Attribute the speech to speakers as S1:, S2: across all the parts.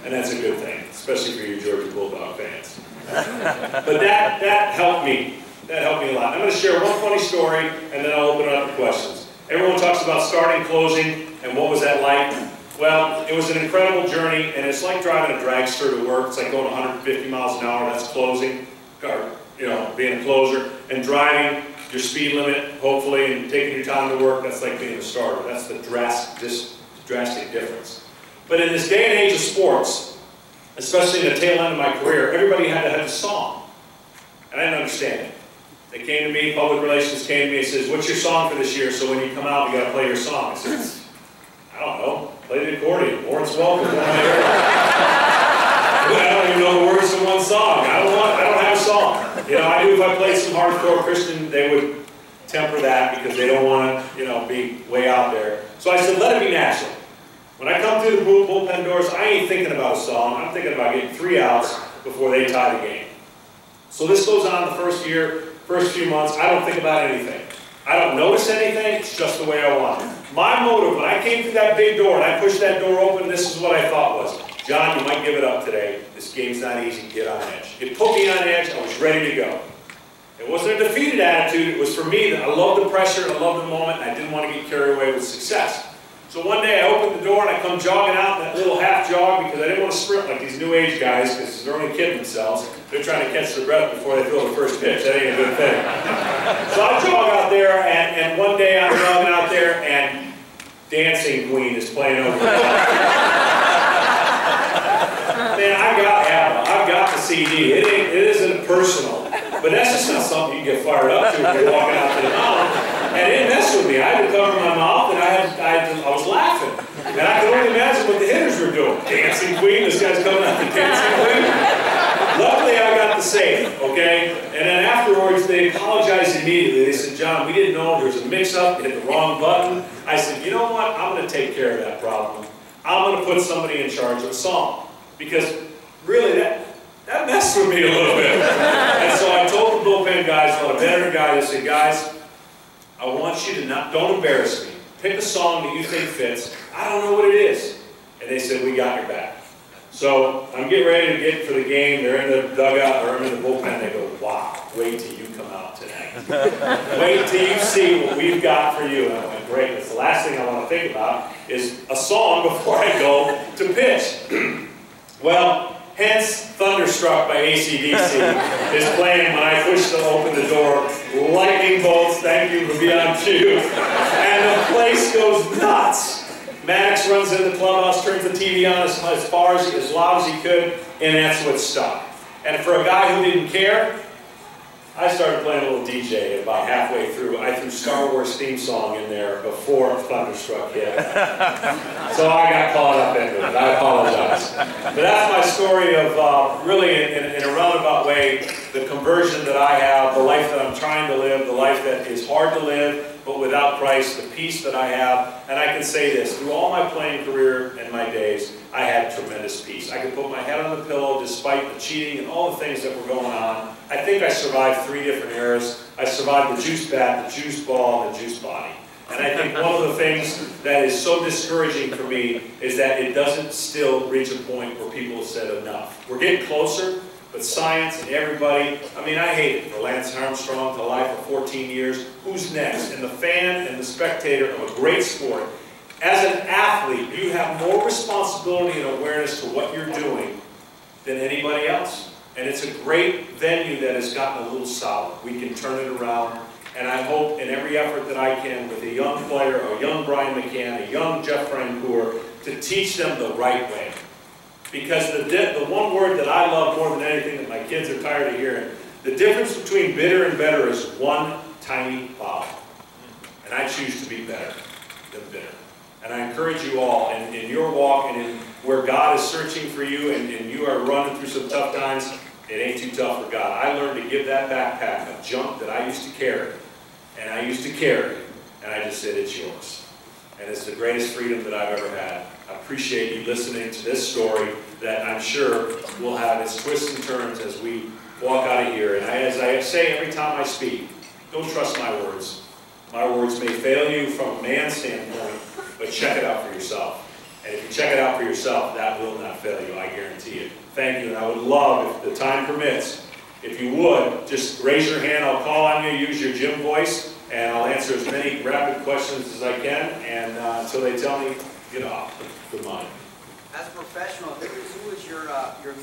S1: and that's a good thing, especially for you Georgia Bulldog fans. But that helped me. That helped me a lot. I'm going to share one funny story, and then I'll open it up for questions. Everyone talks about starting, closing, and what was that like? Well, it was an incredible journey, and it's like driving a dragster to work. It's like going 150 miles an hour, that's closing, or, you know, being a closer, and driving your speed limit, hopefully, and taking your time to work, that's like being a starter. That's the drastic difference. But in this day and age of sports, especially in the tail end of my career, everybody had to have a song. And I didn't understand it. They came to me, public relations came to me and says, what's your song for this year? So when you come out, you got to play your song. I said, I don't know, play the accordion. Lawrence Welk is one of my I don't even know the words to one song. I don't have a song. You know, I knew if I played some hardcore Christian, they would temper that because they don't want to, you know, be way out there. So I said, let it be natural. When I come through the bullpen doors, I ain't thinking about a song. I'm thinking about getting 3 outs before they tie the game. So this goes on the first year, first few months. I don't think about anything. I don't notice anything. It's just the way I want it. My motive, when I came through that big door and I pushed that door open, this is what I thought was, John, you might give it up today. This game's not easy. Get on edge. It put me on edge. I was ready to go. It wasn't a defeated attitude. It was for me that I loved the pressure, I loved the moment, and I didn't want to get carried away with success. So one day I opened the door and I come jogging out in that little half jog because I didn't want to sprint like these new age guys because they're only kidding themselves. They're trying to catch their breath before they throw the first pitch. That ain't a good thing. So I jog out there and one day I'm jogging out there and Dancing Queen is playing over there. Man, I've got the CD. It isn't personal. But that's just not something you can get fired up to when you're walking out to the mountain. And it didn't mess with me. I had to cover my mouth, and I was laughing. And I could only imagine what the hitters were doing. Dancing Queen, this guy's coming out the Dancing Queen. Luckily, I got the save, okay? And then afterwards, they apologized immediately. They said, John, we didn't know there was a mix-up. You hit the wrong button. I said, you know what? I'm going to take care of that problem. I'm going to put somebody in charge of the song. Because really, that messed with me a little bit. And so I told the bullpen guys, well, a veteran guy, I said, guys, I want you to don't embarrass me. Pick a song that you think fits. I don't know what it is. And they said, we got your back. So I'm getting ready to get for the game. They're in the dugout, or in the bullpen. They go, wow, wait till you come out tonight. Wait till you see what we've got for you. And I went, great. That's the last thing I want to think about is a song before I go to pitch. Well, hence Thunderstruck by AC/DC is playing when I push to open the door. Lightning bolts, thank you for Beyond Q. And the place goes nuts. Maddox runs in the clubhouse, turns the TV on as loud as he could, and that's what stuck. And for a guy who didn't care, I started playing a little DJ about halfway through. I threw Star Wars theme song in there before Thunderstruck hit. So I got caught up into it. I apologize. But that's my story of really, in a roundabout way, the conversion that I have, the life that I'm trying to live, the life that is hard to live, but without Christ, the peace that I have. And I can say this, through all my playing career and my days, I had tremendous peace. I could put my head on the pillow despite the cheating and all the things that were going on. I think I survived 3 different eras. I survived the juice bat, the juice ball, and the juice body. And I think one of the things that is so discouraging for me is that it doesn't still reach a point where people have said enough. We're getting closer, but science and everybody, I mean, I hate it for Lance Armstrong to life for 14 years. Who's next? And the fan and the spectator of a great sport. As an athlete, you have more responsibility and awareness to what you're doing than anybody else. And it's a great venue that has gotten a little solid. We can turn it around. And I hope in every effort that I can with a young player, a young Brian McCann, a young Jeff Francoeur, to teach them the right way. Because the one word that I love more than anything that my kids are tired of hearing, the difference between bitter and better is one tiny vowel. And I choose to be better than bitter. And I encourage you all, in your walk and in where God is searching for you and you are running through some tough times, it ain't too tough for God. I learned to give that backpack of junk that I used to carry. And I used to carry. And I just said, it's yours. And it's the greatest freedom that I've ever had. I appreciate you listening to this story that I'm sure will have its twists and turns as we walk out of here. And as I say every time I speak, don't trust my words. My words may fail you from a man's standpoint, but check it out for yourself. And if you check it out for yourself, that will not fail you, I guarantee it. Thank you, and I would love, if the time permits, if you would, just raise your hand, I'll call on you, use your gym voice, and I'll answer as many rapid questions as I can, and until they tell me, get off the mind.
S2: As a professional, who was your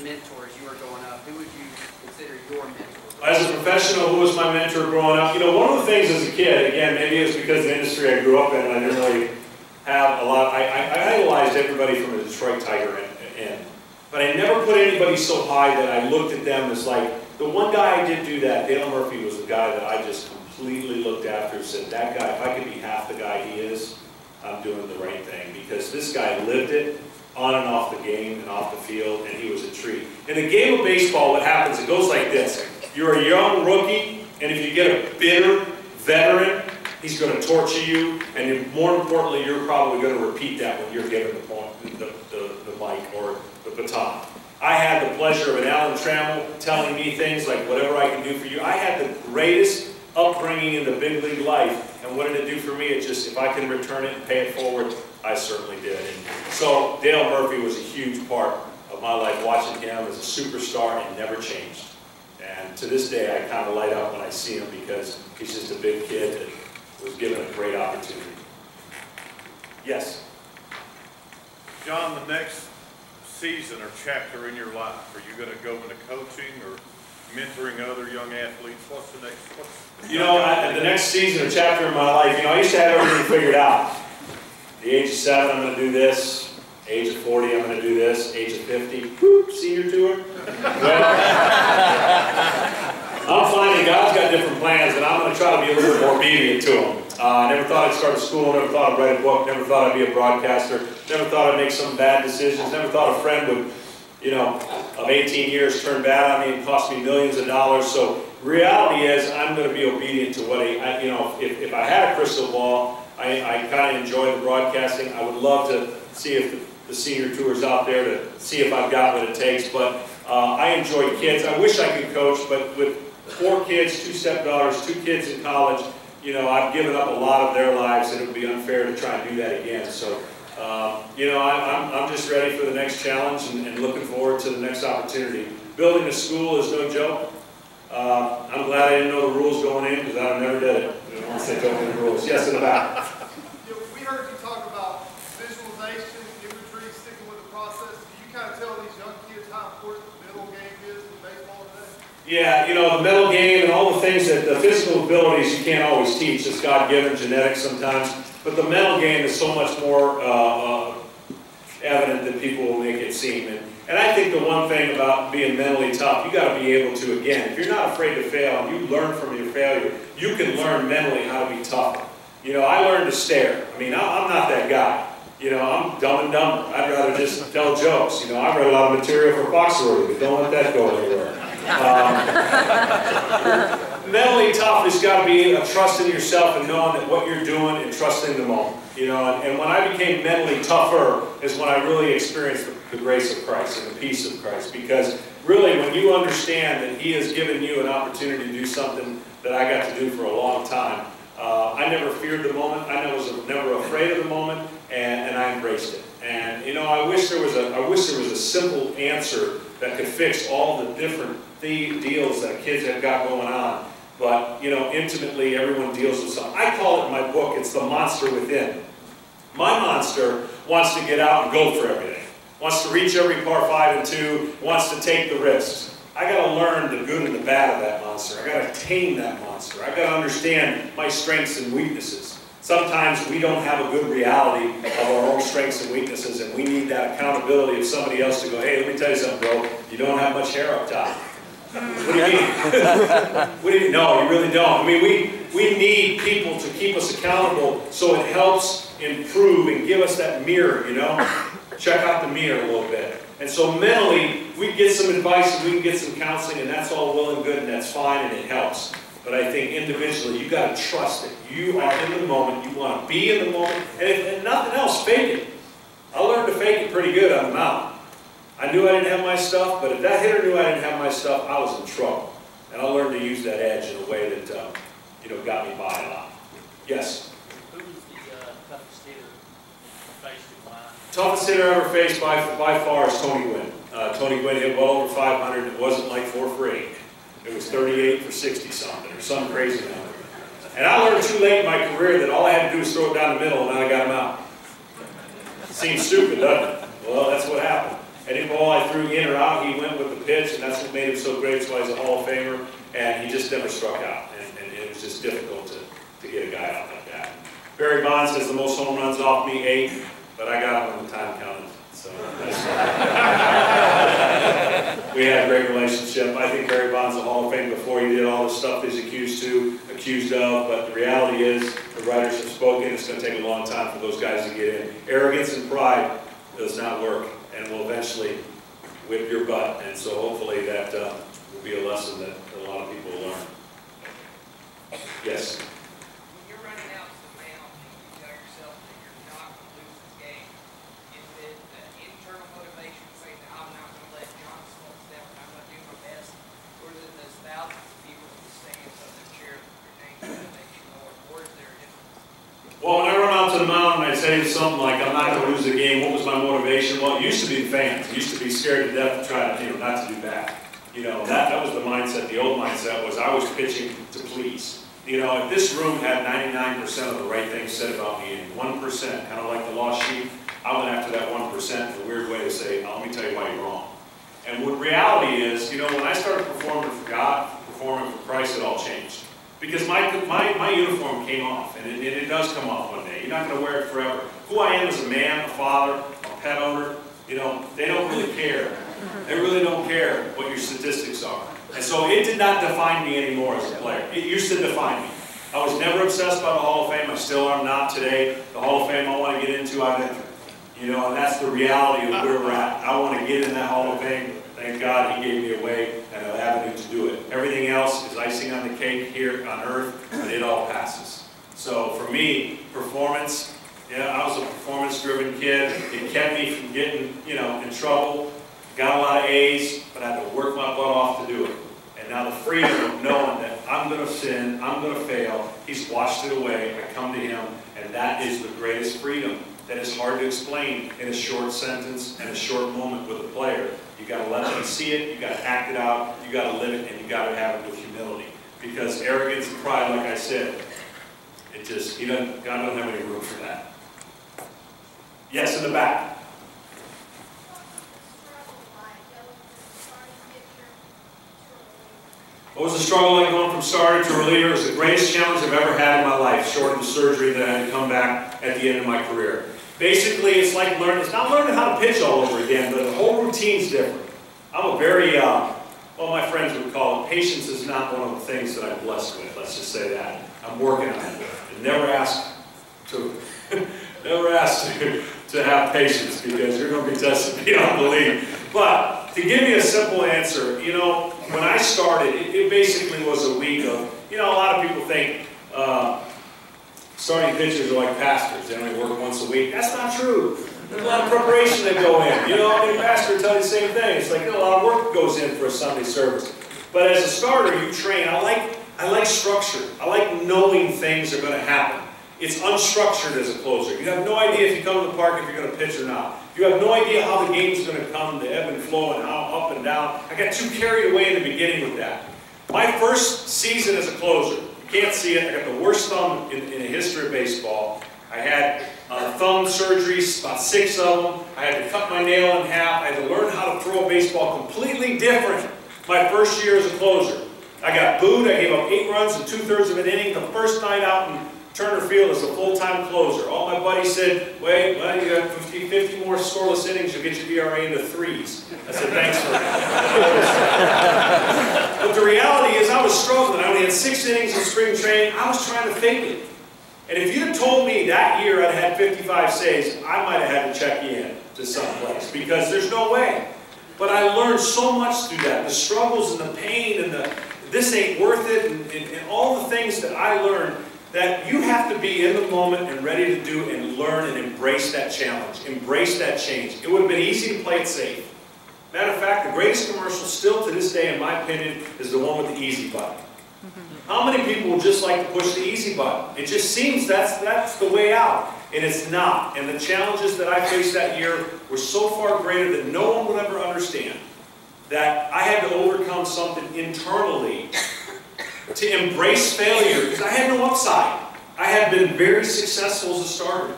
S2: mentor as you were growing up? Who would you consider your mentor?
S1: As a professional, who was my mentor growing up? You know, one of the things as a kid, again, maybe it's because of the industry I grew up in, and I didn't really have a lot, I idolized everybody from the Detroit Tiger in. But I never put anybody so high that I looked at them as like, the one guy I did do that, Dale Murphy, was the guy that I just completely looked after and said, that guy, if I could be half the guy he is, I'm doing the right thing. Because this guy lived it on and off the game and off the field, and he was a treat. In a game of baseball, what happens, it goes like this. You're a young rookie, and if you get a bitter veteran, he's going to torture you, and more importantly, you're probably going to repeat that when you're given the mic or the baton. I had the pleasure of an Alan Trammell telling me things like, whatever I can do for you. I had the greatest upbringing in the big league life, and what did it do for me? It just, if I can return it and pay it forward, I certainly did. And so Dale Murphy was a huge part of my life, watching him as a superstar, and never changed. And to this day, I kind of light up when I see him because he's just a big kid that was given a great opportunity. Yes?
S3: John, the next season or chapter in your life, are you going to go into coaching or mentoring other young athletes? What's the next?
S1: You know, the next season or chapter in my life, you know, I used to have everything figured out. At the age of 7, I'm going to do this. Age of 40, I'm going to do this. Age of 50, whoop, senior tour. Well, I'm finding God's got different plans, and I'm going to try to be a little bit more obedient to Him. I never thought I'd start a school, never thought I'd write a book, never thought I'd be a broadcaster, never thought I'd make some bad decisions, never thought a friend would, you know, of 18 years turn bad on me and cost me millions of dollars. So reality is I'm going to be obedient to what you know, if I had a crystal ball, I kind of enjoy the broadcasting. I would love to see if the senior tour's out there to see if I've got what it takes. But I enjoy kids. I wish I could coach, but with 4 kids, 2 stepdaughters, 2 kids in college, you know, I've given up a lot of their lives, and it would be unfair to try and do that again. So, you know, I'm just ready for the next challenge and looking forward to the next opportunity. Building a school is no joke. I'm glad I didn't know the rules going in, because I never did it. You know, once they told me the rules. Yes, in the back.
S4: You know, we heard you talk about visualization, imagery, sticking with the process. Do you kind of tell these young kids how important the mental game is in baseball today?
S1: Yeah, you know, the mental game and all the things that the physical abilities you can't always teach. It's God-given, genetics sometimes. But the mental game is so much more evident than people will make it seem. And I think the one thing about being mentally tough, you got to be able to, again, if you're not afraid to fail and you learn from your failure, you can learn mentally how to be tougher. You know, I learned to stare. I mean, I'm not that guy. You know, I'm dumb and dumber. I'd rather just tell jokes. You know, I've read a lot of material for Foxworthy, but don't let that go anywhere. Mentally tough has got to be a trust in yourself and knowing that what you're doing and trusting the moment. You know, and when I became mentally tougher is when I really experienced the grace of Christ and the peace of Christ. Because really, when you understand that He has given you an opportunity to do something that I got to do for a long time, I never feared the moment. I was never afraid of the moment, and I embraced it. And you know, I wish there was a simple answer that could fix all the different deals that kids have got going on. But you know, intimately, everyone deals with something. I call it in my book, it's the monster within. My monster wants to get out and go for everything. Wants to reach every par 5 and 2. Wants to take the risks. I got to learn the good and the bad of that monster. I got to tame that monster. I got to understand my strengths and weaknesses. Sometimes we don't have a good reality of our own strengths and weaknesses, and we need that accountability of somebody else to go, hey, let me tell you something, bro. You don't have much hair up top. What do you mean? What do you mean? No, you really don't. I mean, we need people to keep us accountable so it helps improve and give us that mirror, you know? Check out the mirror a little bit. And so mentally, we get some advice and we can get some counseling, and that's all well and good, and that's fine, and it helps. But I think individually, you got to trust it. You are in the moment. You want to be in the moment. And if nothing else, fake it. I learned to fake it pretty good on the mountain. I knew I didn't have my stuff, but if that hitter knew I didn't have my stuff, I was in trouble. And I learned to use that edge in a way that, you know, got me by a lot. Yes?
S5: Who was the toughest hitter you faced in line?
S1: Toughest hitter I ever faced by far is Tony Gwynn. Tony Gwynn hit well over 500. It wasn't like 4 for 8. It was 38 for 60 something or some crazy number. And I learned too late in my career that all I had to do was throw it down the middle and I got him out. Seems stupid, doesn't it? Well, that's what happened. Any ball I threw in or out, he went with the pitch, and that's what made him so great. That's why he's a Hall of Famer, and he just never struck out. And it was just difficult to get a guy out like that. Barry Bonds has the most home runs off me, 8, but I got him when the time counted. So we had a great relationship. I think Barry Bonds is a Hall of Fame before he did all the stuff he's accused of, but the reality is, the writers have spoken, it's going to take a long time for those guys to get in. Arrogance and pride does not work, and will eventually whip your butt, and so hopefully that will be a lesson that a lot of people will learn. Yes?
S5: When you're running out to the mound and you tell yourself that you're not going to lose this game, is it the internal motivation saying that I'm not going to let John Smoltz down and I'm going to do my best, or is it those thousands of people in the stands of the cheer your name that make you more, or is there a difference?
S1: Well, when I run out to the mound and I say something like, I'm not going to lose the game, what was my motivation? Well, it used to be the fans. It used to be scared to death to try to, not to do bad. That was the mindset. The old mindset was I was pitching to please. If this room had 99% of the right things said about me and 1%, kind of like the lost sheep, I went after that 1% in a weird way to say, let me tell you why you're wrong. And what reality is, when I started performing for God, performing for Christ, it all changed. Because my uniform came off, and it does come off one day. You're not going to wear it forever. Who I am as a man, a father, a pet owner, they don't really care. They really don't care what your statistics are. And so it did not define me anymore as a player. It used to define me. I was never obsessed by the Hall of Fame. I still am not today. The Hall of Fame I want to get into, I've entered. And that's the reality of where we're at. I want to get in that Hall of Fame. Thank God He gave me a way and an avenue to do it. Everything else is icing on the cake here on earth, but it all passes. So for me, performance, I was a performance-driven kid. It kept me from getting, in trouble. Got a lot of A's, but I had to work my butt off to do it. And now the freedom of knowing that I'm going to sin, I'm going to fail, He's washed it away, I come to Him, and that is the greatest freedom. That is hard to explain in a short sentence and a short moment with a player. You got to let them see it, you got to act it out, you got to live it, and you got to have it with humility. Because arrogance and pride, like I said, God don't have any room for that. Yes, in the back. What was the struggle like going from starter to reliever? It was the greatest challenge I've ever had in my life, short of the surgery that I had to come back at the end of my career. Basically, it's like it's not learning how to pitch all over again, but the whole routine's different. I'm a very, my friends would call it, patience is not one of the things that I'm blessed with, let's just say that. I'm working on it. And never ask to have patience, because you're going to be tested beyond belief. But to give you a simple answer, when I started, it basically was a week of, a lot of people think starting pitchers are like pastors. They only work once a week. That's not true. There's a lot of preparation that go in. Any pastor will tell you the same thing. It's like a lot of work goes in for a Sunday service. But as a starter, you train. I like structure. I like knowing things are going to happen. It's unstructured as a closer. You have no idea if you come to the park if you're going to pitch or not. You have no idea how the game's going to come, the ebb and flow, and how up and down. I got too carried away in the beginning with that. My first season as a closer, you can't see it, I got the worst thumb in the history of baseball. I had thumb surgeries, about 6 of them. I had to cut my nail in half. I had to learn how to throw a baseball completely different my first year as a closer. I got booed. I gave up 8 runs in 2/3 of an inning the first night out in Turner Field as a full-time closer. All my buddies said, wait, well, you got 50 more scoreless innings, you'll get your ERA into 3s. I said, thanks for that. But the reality is I was struggling. I only had 6 innings in spring training. I was trying to fake it. And if you'd have told me that year I'd had 55 saves, I might have had to check you in to someplace, because there's no way. But I learned so much through that. The struggles and the pain and the this ain't worth it and all the things that I learned, that you have to be in the moment and ready to do and learn and embrace that challenge, embrace that change. It would have been easy to play it safe. Matter of fact, the greatest commercial still to this day, in my opinion, is the one with the easy button. How many people would just like to push the easy button? It just seems that's the way out. And it's not. And the challenges that I faced that year were so far greater that no one would ever understand, that I had to overcome something internally to embrace failure, because I had no upside. I had been very successful as a starter.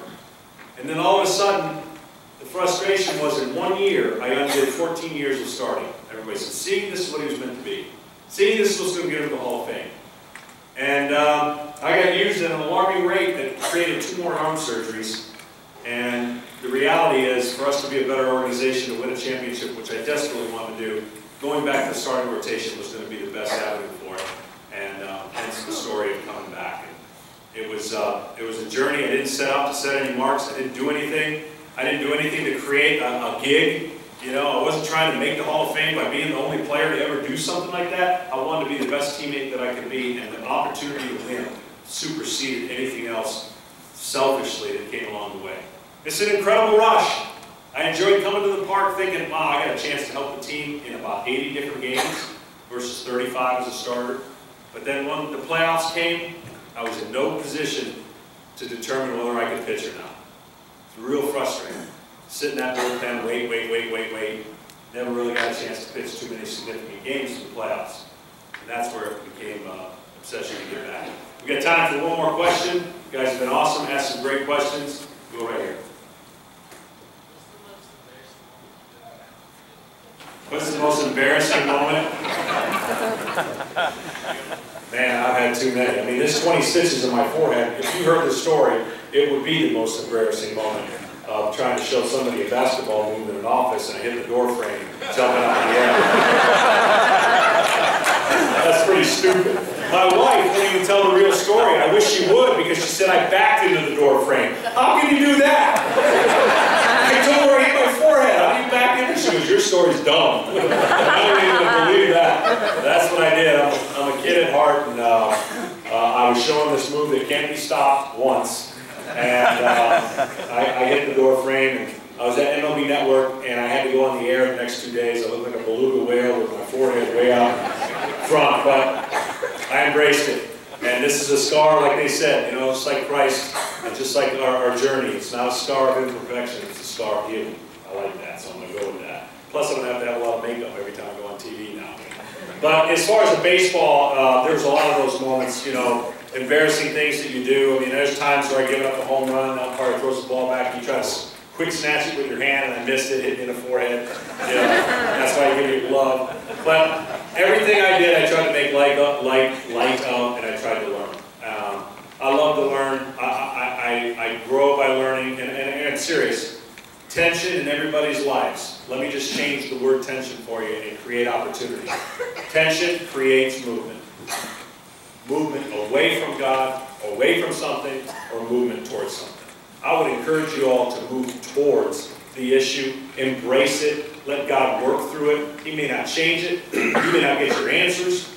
S1: And then all of a sudden, the frustration was in 1 year, I undid 14 years of starting. Everybody said, see, this is what he was meant to be. See, this is what's going to get him to the Hall of Fame. And I got used at an alarming rate that created 2 more arm surgeries. And the reality is, for us to be a better organization, to win a championship, which I desperately wanted to do, going back to the starting rotation was going to be the best avenue for it. And hence the story of coming back. And it was a journey. I didn't set out to set any marks. I didn't do anything. I didn't do anything to create a gig. You know, I wasn't trying to make the Hall of Fame by being the only player to ever do something like that. I wanted to be the best teammate that I could be, and the opportunity to win superseded anything else selfishly that came along the way. It's an incredible rush. I enjoyed coming to the park thinking, wow, I got a chance to help the team in about 80 different games versus 35 as a starter. But then when the playoffs came, I was in no position to determine whether I could pitch or not. It's real frustrating. Sit in that bullpen, wait. Never really got a chance to pitch too many significant games in the playoffs. And that's where it became an obsession to get back. We got time for one more question. You guys have been awesome, asked some great questions. Go right here. What's the most embarrassing moment? Man, I've had too many. I mean, this 20 stitches in my forehead, if you heard the story, it would be the most embarrassing moment of trying to show somebody a basketball move in an office and I hit the door frame, jumping up in the air. That's pretty stupid. My wife wouldn't even tell the real story. I wish she would, because she said I backed into the door frame. How can you do that? I told her I hit my forehead. How do you back into it? She goes, your story's dumb. I don't even believe that. That's what I did. I'm a kid at heart, and I was showing this move that can't be stopped once. And I hit the door frame, and I was at MLB Network, and I had to go on the air the next 2 days. I looked like a beluga whale with my forehead way out front, but I embraced it. And this is a scar, like they said, you know, just like Christ, and just like our journey. It's not a scar of imperfection, it's a scar of healing. I like that, so I'm going to go with that. Plus, I'm going to have to have a lot of makeup every time I go on TV now. But as far as the baseball, there's a lot of those moments, you know, embarrassing things that you do. I mean, there's times where I give up a home run, the umpire throws the ball back, you try to quick snatch it with your hand, and I missed it, hit me in the forehead. You know, that's why I give you a glove. But everything I did, I tried to make light up, and I tried to learn. I love to learn. I grow by learning, and I'm serious. Tension in everybody's lives. Let me just change the word tension for you and create opportunity. Tension creates movement. Movement away from God, away from something, or movement towards something. I would encourage you all to move towards the issue, embrace it, let God work through it. He may not change it, you may not get your answers,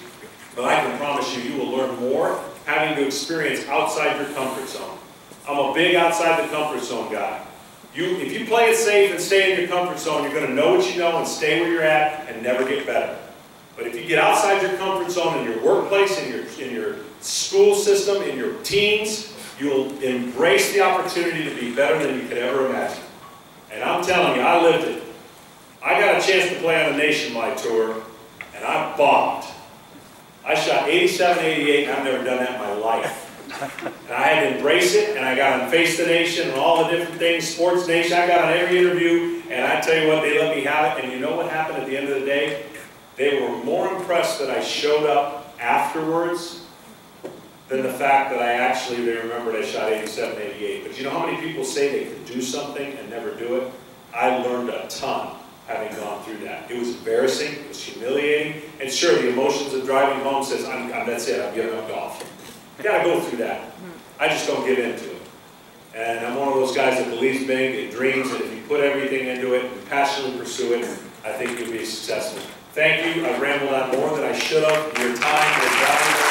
S1: but I can promise you, you will learn more having to experience outside your comfort zone. I'm a big outside the comfort zone guy. If you play it safe and stay in your comfort zone, you're going to know what you know and stay where you're at and never get better. But if you get outside your comfort zone in your workplace, in your school system, in your teams, you'll embrace the opportunity to be better than you could ever imagine. And I'm telling you, I lived it. I got a chance to play on the nationwide tour, and I bombed. I shot 87, 88, and I've never done that in my life. And I had to embrace it, and I got on Face the Nation and all the different things, Sports Nation. I got on every interview, and I tell you what, they let me have it. And you know what happened at the end of the day? They were more impressed that I showed up afterwards than the fact that they remembered I shot 87, 88. But you know how many people say they could do something and never do it? I learned a ton having gone through that. It was embarrassing, it was humiliating, and sure, the emotions of driving home says, that's it, I'm giving up golf. You gotta go through that. I just don't give into it. And I'm one of those guys that believes big and dreams, and if you put everything into it and passionately pursue it, I think you'll be successful. Thank you. I've rambled on more than I should have. Your time is valuable.